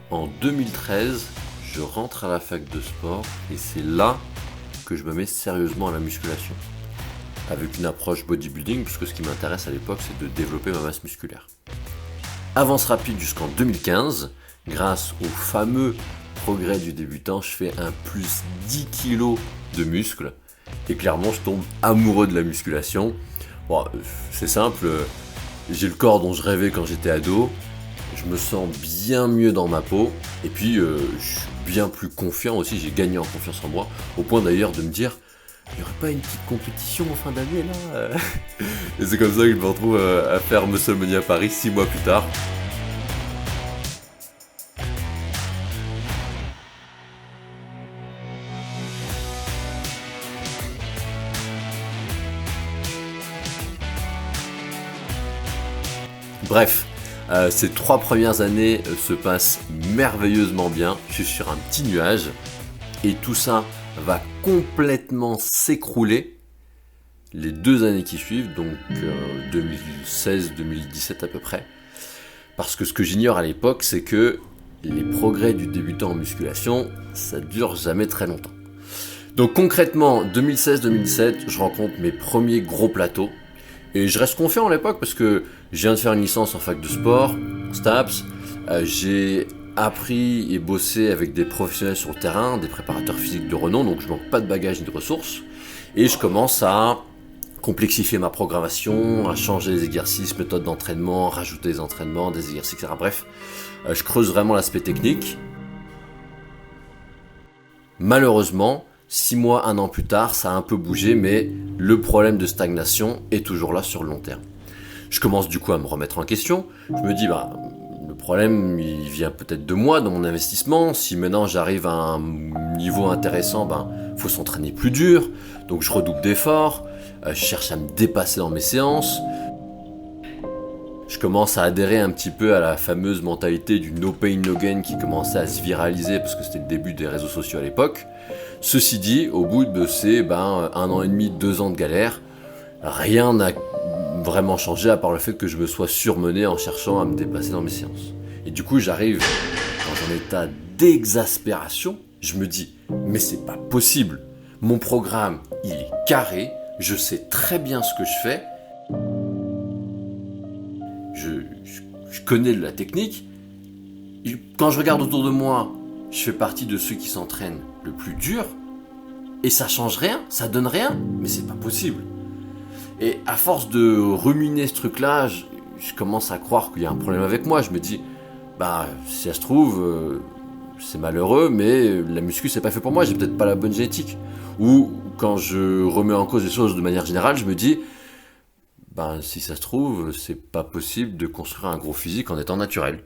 En 2013, je rentre à la fac de sport et c'est là que je me mets sérieusement à la musculation. Avec une approche bodybuilding, puisque ce qui m'intéresse à l'époque, c'est de développer ma masse musculaire. Avance rapide jusqu'en 2015, grâce au fameux progrès du débutant, je fais un plus 10 kg de muscles. Et clairement, je tombe amoureux de la musculation. Bon, c'est simple, j'ai le corps dont je rêvais quand j'étais ado. Je me sens bien mieux dans ma peau. Et puis, je suis bien plus confiant aussi. J'ai gagné en confiance en moi. Au point d'ailleurs de me dire, il n'y aurait pas une petite compétition en fin d'année là Et c'est comme ça que je me retrouve à faire Musclemania Paris 6 mois plus tard. Bref, ces 3 premières années se passent merveilleusement bien. Je suis sur un petit nuage et tout ça va complètement s'écrouler les 2 années qui suivent, donc 2016-2017 à peu près. Parce que ce que j'ignore à l'époque, c'est que les progrès du débutant en musculation, ça dure jamais très longtemps. Donc concrètement, 2016-2017, je rencontre mes premiers gros plateaux. Et je reste confiant à l'époque parce que je viens de faire une licence en fac de sport, en STAPS. J'ai appris et bossé avec des professionnels sur le terrain, des préparateurs physiques de renom, donc je manque pas de bagages ni de ressources. Et je commence à complexifier ma programmation, à changer les exercices, méthodes d'entraînement, rajouter des entraînements, des exercices, etc. Bref, je creuse vraiment l'aspect technique. Malheureusement, 6 mois, 1 an plus tard, ça a un peu bougé, mais le problème de stagnation est toujours là sur le long terme. Je commence du coup à me remettre en question. Je me dis, le problème, il vient peut-être de moi, dans mon investissement. Si maintenant j'arrive à un niveau intéressant, faut s'entraîner plus dur. Donc je redouble d'efforts. Je cherche à me dépasser dans mes séances. Je commence à adhérer un petit peu à la fameuse mentalité du no pain no gain qui commençait à se viraliser parce que c'était le début des réseaux sociaux à l'époque. Ceci dit, au bout de ces 1 an et demi, 2 ans de galère, rien n'a vraiment changé à part le fait que je me sois surmené en cherchant à me dépasser dans mes séances. Et du coup, j'arrive dans un état d'exaspération. Je me dis, mais c'est pas possible. Mon programme, il est carré. Je sais très bien ce que je fais. Je connais la technique. Quand je regarde autour de moi, je fais partie de ceux qui s'entraînent le plus dur. Et ça change rien, ça donne rien. Mais c'est pas possible. Et à force de ruminer ce truc-là, je commence à croire qu'il y a un problème avec moi. Je me dis, si ça se trouve, c'est malheureux, mais la muscu, c'est pas fait pour moi. J'ai peut-être pas la bonne génétique. Ou quand je remets en cause les choses de manière générale, je me dis, si ça se trouve, c'est pas possible de construire un gros physique en étant naturel.